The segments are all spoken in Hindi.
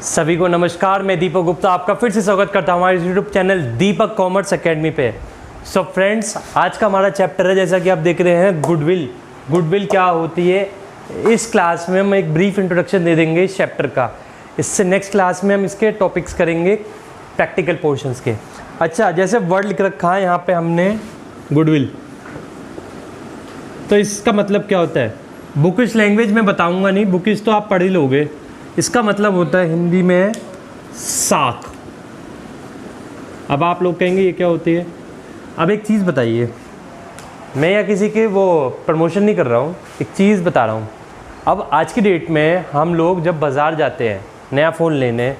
सभी को नमस्कार। मैं दीपक गुप्ता आपका फिर से स्वागत करता हूँ हमारे यूट्यूब चैनल दीपक कॉमर्स एकेडमी पे। सो फ्रेंड्स, आज का हमारा चैप्टर है, जैसा कि आप देख रहे हैं, गुडविल। गुडविल क्या होती है, इस क्लास में हम एक ब्रीफ इंट्रोडक्शन दे देंगे इस चैप्टर का। इससे नेक्स्ट क्लास में हम इसके टॉपिक्स करेंगे प्रैक्टिकल पोर्शंस के। अच्छा, जैसे वर्ड लिख रखा है यहाँ पे हमने गुडविल, तो इसका मतलब क्या होता है, बुकिश लैंग्वेज में बताऊँगा नहीं, बुकिश तो आप पढ़ ही लोगे। इसका मतलब होता है हिंदी में साख। अब आप लोग कहेंगे ये क्या होती है। अब एक चीज़ बताइए, मैं या किसी के वो प्रमोशन नहीं कर रहा हूँ, एक चीज़ बता रहा हूँ। अब आज की डेट में हम लोग जब बाज़ार जाते हैं नया फ़ोन लेने,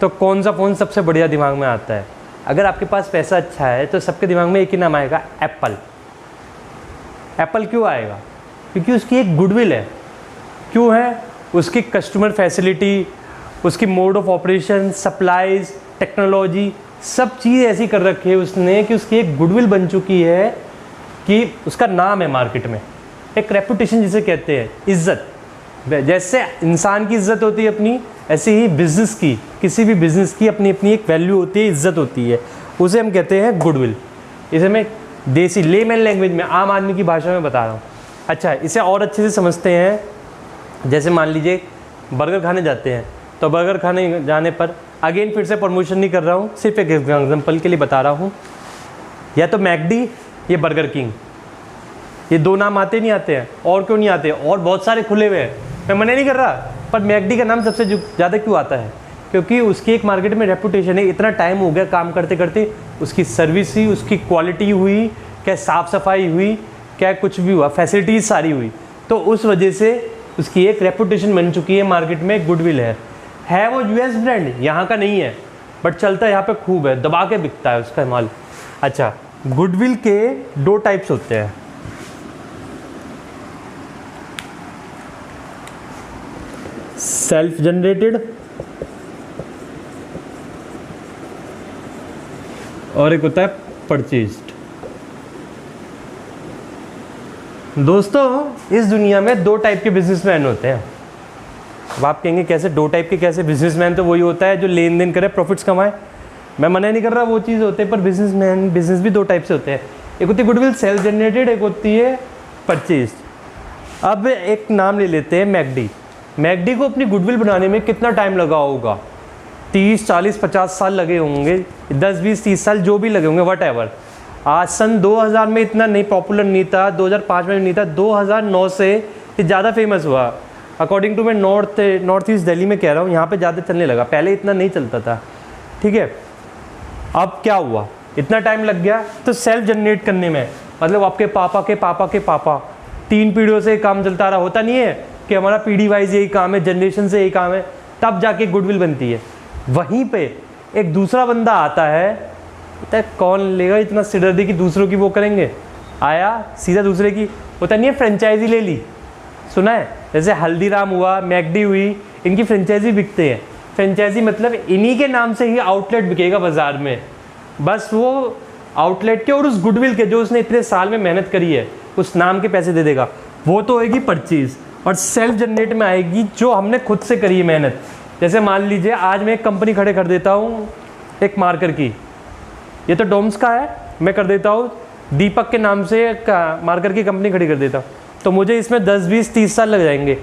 तो कौन सा फ़ोन सबसे बढ़िया दिमाग में आता है? अगर आपके पास पैसा अच्छा है तो सबके दिमाग में एक ही नाम आएगा, एप्पल। एप्पल क्यों आएगा? क्योंकि उसकी एक गुडविल है। क्यों है? उसकी कस्टमर फैसिलिटी, उसकी mode of operation, supplies, technology, सब चीज़ ऐसी कर रखी है उसने कि उसकी एक गुडविल बन चुकी है कि उसका नाम है मार्केट में, एक रेपुटेशन जिसे कहते हैं, इज्जत। जैसे इंसान की इज्जत होती है अपनी, ऐसे ही बिजनेस की, किसी भी बिजनेस की अपनी अपनी एक वैल्यू होती है, इज्जत होती है, उसे हम कहते हैं गुडविल। इसे मैं देसी लेमैन लैंग्वेज में, आम आदमी की भाषा में बता रहा हूँ। अच्छा, इसे और अच्छे से समझते हैं। जैसे मान लीजिए बर्गर खाने जाते हैं, तो बर्गर खाने जाने पर, अगेन फिर से प्रमोशन नहीं कर रहा हूँ, सिर्फ एक एग्जाम्पल के लिए बता रहा हूँ, या तो मैकडी या बर्गर किंग, ये दो नाम आते नहीं आते हैं। और क्यों नहीं आते? और बहुत सारे खुले हुए हैं, मैं मना नहीं कर रहा, पर मैकडी का नाम सबसे ज़्यादा क्यों आता है? क्योंकि उसकी एक मार्केट में रेपुटेशन है। इतना टाइम हो गया काम करते करते, उसकी सर्विस हुई, उसकी क्वालिटी हुई, क्या साफ़ सफाई हुई, क्या कुछ भी हुआ, फैसिलिटीज़ सारी हुई, तो उस वजह से उसकी एक रेपुटेशन बन चुकी है मार्केट में, गुडविल है वो यूएस ब्रांड, यहाँ का नहीं है, बट चलता है यहाँ पे खूब है, दबा के बिकता है उसका माल। अच्छा, गुडविल के दो टाइप्स होते हैं। सेल्फ जनरेटेड और एक होता है परचेज्ड। दोस्तों, इस दुनिया में दो टाइप के बिजनेसमैन होते हैं। अब आप कहेंगे कैसे दो टाइप के, कैसे? बिजनेसमैन तो वही होता है जो लेन देन करे, प्रॉफिट्स कमाए। मैं मना नहीं कर रहा, वो चीज़ होते हैं, पर बिजनेसमैन, बिजनेस भी दो टाइप से होते हैं। एक होती है गुडविल सेल्फ जनरेटेड, एक होती है परचेज्ड। अब एक नाम ले लेते हैं, मैकडी। मैकडी को अपनी गुडविल बनाने में कितना टाइम लगा होगा? 30, 40, 50 साल लगे होंगे, 10, 20, 30 साल जो भी लगे होंगे, वट एवर। आज सन 2000 में इतना नहीं पॉपुलर नहीं था, 2005 में नहीं था, 2009 से ये ज़्यादा फेमस हुआ। अकॉर्डिंग टू मैं नॉर्थ ईस्ट दिल्ली में कह रहा हूँ, यहाँ पे ज़्यादा चलने लगा, पहले इतना नहीं चलता था। ठीक है, अब क्या हुआ, इतना टाइम लग गया तो सेल्फ जनरेट करने में, मतलब आपके पापा के पापा के पापा, 3 पीढ़ियों से काम चलता रहा। होता नहीं है कि हमारा पीढ़ी वाइज यही काम है, जनरेशन से यही काम है, तब जाके गुडविल बनती है। वहीं पर एक दूसरा बंदा आता है, तो कौन लेगा इतना सिरदर्दी की दूसरों की वो करेंगे, आया सीधा दूसरे की, होता नहीं है, फ्रेंचाइजी ले ली। सुना है? जैसे हल्दीराम हुआ, मैकडी हुई, इनकी फ्रेंचाइजी बिकते हैं। फ्रेंचाइजी मतलब इन्हीं के नाम से ही आउटलेट बिकेगा बाज़ार में, बस वो आउटलेट के और उस गुडविल के जो उसने इतने साल में मेहनत करी है, उस नाम के पैसे दे देगा। वो तो होएगी परचेज। और सेल्फ जनरेट में आएगी जो हमने खुद से करी है मेहनत। जैसे मान लीजिए आज मैं एक कंपनी खड़े कर देता हूँ, एक मार्कर की, ये तो डोम्स का है, मैं कर देता हूँ दीपक के नाम से मार्कर की कंपनी खड़ी कर देता हूँ, तो मुझे इसमें 10, 20, 30 साल लग जाएंगे।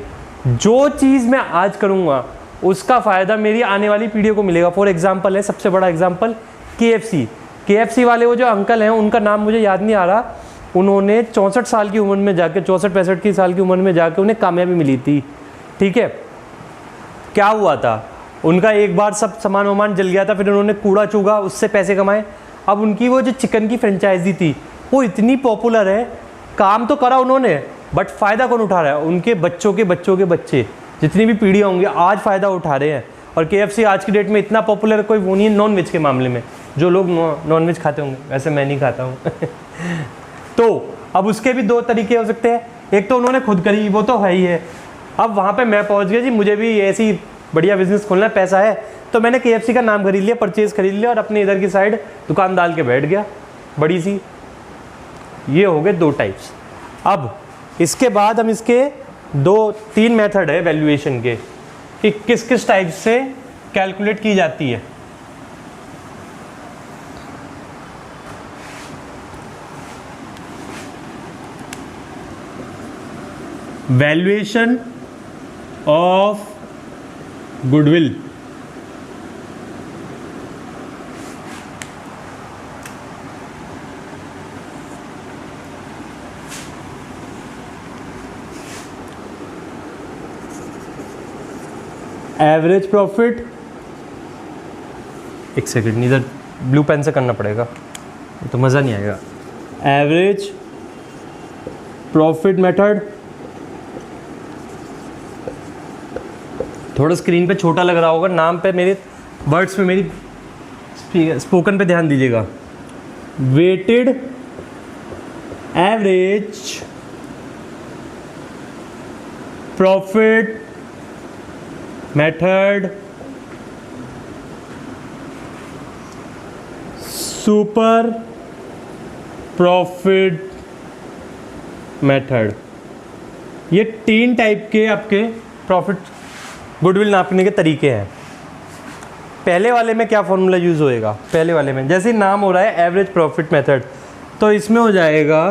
जो चीज़ मैं आज करूँगा उसका फ़ायदा मेरी आने वाली पीढ़ियों को मिलेगा। फॉर एग्जांपल है, सबसे बड़ा एग्जांपल KFC वाले वो जो अंकल हैं, उनका नाम मुझे याद नहीं आ रहा, उन्होंने 64 साल की उम्र में जाके, 64-65 की साल की उम्र में जाके उन्हें कामयाबी मिली थी। ठीक है, क्या हुआ था? उनका एक बार सब सामान वामान जल गया था, फिर उन्होंने कूड़ा चूगा, उससे पैसे कमाए। अब उनकी वो जो चिकन की फ्रेंचाइजी थी वो इतनी पॉपुलर है, काम तो करा उन्होंने, बट फ़ायदा कौन उठा रहा है? उनके बच्चों के बच्चों के बच्चे, जितनी भी पीढ़ियाँ होंगी आज फ़ायदा उठा रहे हैं। और KFC आज की डेट में इतना पॉपुलर कोई वो नहीं है नॉन वेज के मामले में। जो लोग नॉन वेज खाते होंगे, वैसे मैं नहीं खाता हूँ तो अब उसके भी दो तरीके हो सकते हैं। एक तो उन्होंने खुद करी, वो तो है ही है। अब वहाँ पर मैं पहुँच गया जी, मुझे भी ऐसी बढ़िया बिजनेस खोलना है, पैसा है, तो मैंने KFC का नाम खरीद लिया, परचेज़ खरीद लिया, और अपने इधर की साइड दुकान डाल के बैठ गया बड़ी सी। ये हो गए दो टाइप्स। अब इसके बाद हम इसके 2-3 मेथड है वैल्यूएशन के, कि किस किस टाइप से कैलकुलेट की जाती है। Valuation of goodwill. Average profit, एक सेकेंड, इधर ब्लू पेन से करना पड़ेगा तो मज़ा नहीं आएगा। एवरेज प्रॉफिट मेथड, थोड़ा स्क्रीन पे छोटा लग रहा होगा, नाम पे मेरे वर्ड्स पे मेरी स्पोकन पे ध्यान दीजिएगा। Weighted average profit method, super profit method. ये 3 टाइप के आपके प्रॉफिट गुडविल नापने के तरीके हैं। पहले वाले में क्या फॉर्मूला यूज़ होएगा? पहले वाले में जैसे नाम हो रहा है एवरेज प्रॉफिट मेथड, तो इसमें हो जाएगा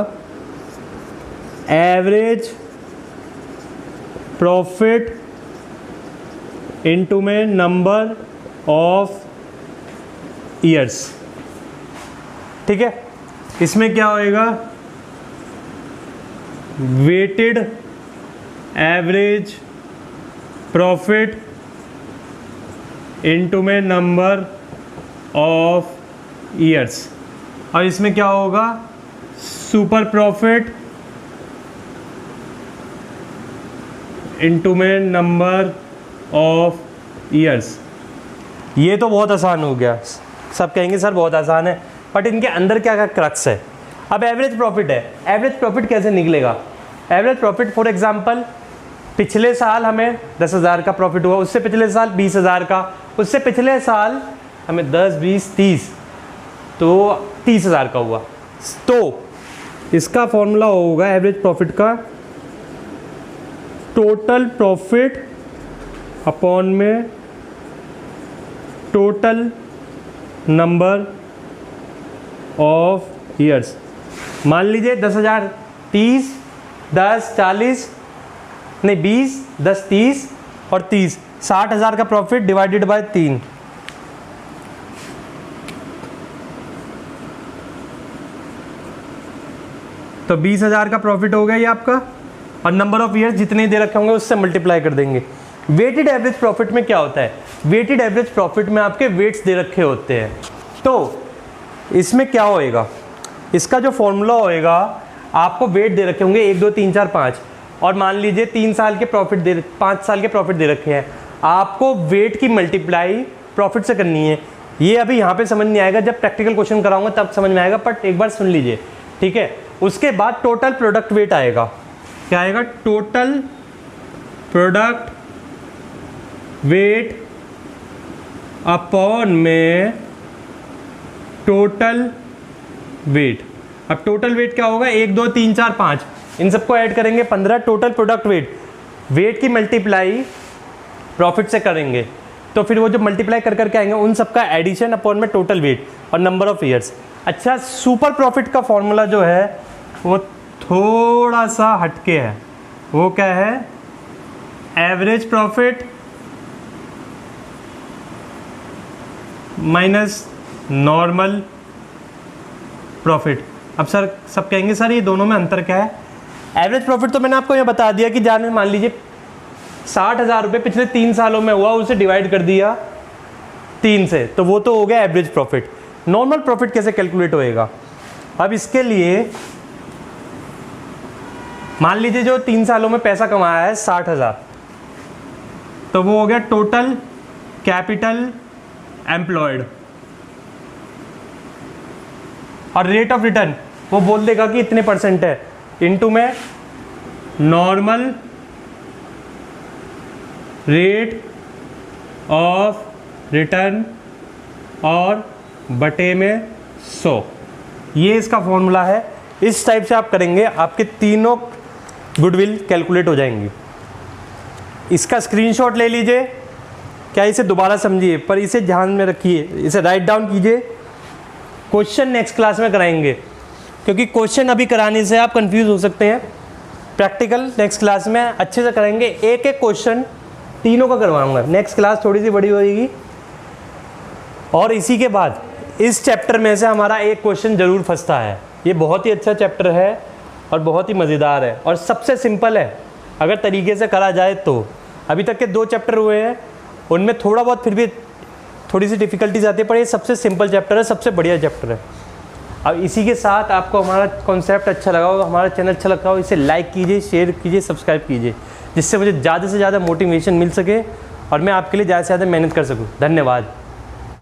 एवरेज प्रॉफिट इनटू में नंबर ऑफ ईयर्स। ठीक है, इसमें क्या होएगा? वेटेड एवरेज प्रॉफिट इनटू में नंबर ऑफ ईयर्स, और इसमें क्या होगा? सुपर प्रॉफिट इनटू में नंबर ऑफ ईयर्स। ये तो बहुत आसान हो गया, सब कहेंगे सर बहुत आसान है, बट इनके अंदर क्या क्या क्रक्स है। अब एवरेज प्रॉफिट है, एवरेज प्रॉफिट कैसे निकलेगा? एवरेज प्रॉफिट फॉर एग्जांपल पिछले साल हमें 10,000 का प्रॉफिट हुआ, उससे पिछले साल 20,000 का, उससे पिछले साल हमें 10, 20, 30, तो 30,000 का हुआ। तो इसका फॉर्मूला होगा एवरेज प्रॉफिट का टोटल प्रॉफिट अपॉन में टोटल नंबर ऑफ ईयर्स। मान लीजिए 10,000, 30, 10, 40, नहीं 20, 10, 30 और 30, 60,000 का प्रॉफिट डिवाइडेड बाय 3। तो 20,000 का प्रॉफिट हो गया ये आपका, और नंबर ऑफ ईयर्स जितने दे रखे होंगे उससे मल्टीप्लाई कर देंगे। वेटेड एवरेज प्रॉफिट में क्या होता है? वेटेड एवरेज प्रॉफिट में आपके वेट्स दे रखे होते हैं। तो इसमें क्या होएगा? इसका जो फॉर्मूला होएगा, आपको वेट दे रखे होंगे 1, 2, 3, 4, 5, और मान लीजिए 3 साल के प्रॉफिट दे, 5 साल के प्रॉफिट दे रखे हैं। आपको वेट की मल्टीप्लाई प्रॉफिट से करनी है। ये अभी यहाँ पे समझ नहीं आएगा, जब प्रैक्टिकल क्वेश्चन कराऊंगा तब समझ में आएगा, बट एक बार सुन लीजिए, ठीक है। उसके बाद टोटल प्रोडक्ट वेट आएगा। क्या आएगा? टोटल प्रोडक्ट वेट अपॉन में टोटल वेट। अब टोटल वेट क्या होगा? 1, 2, 3, 4, 5, इन सबको ऐड करेंगे 15। टोटल प्रोडक्ट वेट, वेट की मल्टीप्लाई प्रॉफिट से करेंगे, तो फिर वो जो मल्टीप्लाई कर करके आएंगे उन सबका एडिशन अपॉन में टोटल वेट और नंबर ऑफ ईयर्स। अच्छा, सुपर प्रॉफिट का फॉर्मूला जो है वो थोड़ा सा हटके है। वो क्या है? Average profit minus normal profit. अब सर सब कहेंगे सर ये दोनों में अंतर क्या है? एवरेज प्रॉफिट तो मैंने आपको ये बता दिया कि जाने मान लीजिए 60,000 रुपये पिछले 3 सालों में हुआ, उसे डिवाइड कर दिया 3 से, तो वो तो हो गया एवरेज प्रॉफिट। नॉर्मल प्रॉफिट कैसे कैलकुलेट होएगा? अब इसके लिए मान लीजिए जो 3 सालों में पैसा कमाया है 60,000, तो वो हो गया टोटल कैपिटल एम्प्लॉयड, और रेट ऑफ रिटर्न वो बोल देगा कि इतने % है, इनटू में नॉर्मल रेट ऑफ रिटर्न और बटे में 100। ये इसका फॉर्मूला है। इस टाइप से आप करेंगे, आपके तीनों गुडविल कैलकुलेट हो जाएंगी। इसका स्क्रीनशॉट ले लीजिए क्या इसे दोबारा समझिए, पर इसे ध्यान में रखिए, इसे राइट डाउन कीजिए। क्वेश्चन नेक्स्ट क्लास में कराएंगे, क्योंकि क्वेश्चन अभी कराने से आप कंफ्यूज हो सकते हैं। प्रैक्टिकल नेक्स्ट क्लास में अच्छे से करेंगे, एक एक क्वेश्चन तीनों का करवाऊंगा। नेक्स्ट क्लास थोड़ी सी बड़ी होगी। और इसी के बाद इस चैप्टर में से हमारा एक क्वेश्चन जरूर फंसता है। ये बहुत ही अच्छा चैप्टर है और बहुत ही मज़ेदार है और सबसे सिंपल है अगर तरीके से करा जाए तो। अभी तक के 2 चैप्टर हुए हैं, उनमें थोड़ा बहुत फिर भी थोड़ी सी डिफ़िकल्टीज आती है, पर ये सबसे सिंपल चैप्टर है, सबसे बढ़िया चैप्टर है। अब इसी के साथ आपको हमारा कॉन्सेप्ट अच्छा लगा हो, हमारा चैनल अच्छा लगा हो, इसे लाइक कीजिए, शेयर कीजिए, सब्सक्राइब कीजिए, जिससे मुझे ज़्यादा से ज़्यादा मोटिवेशन मिल सके और मैं आपके लिए ज़्यादा से ज़्यादा मेहनत कर सकूँ। धन्यवाद।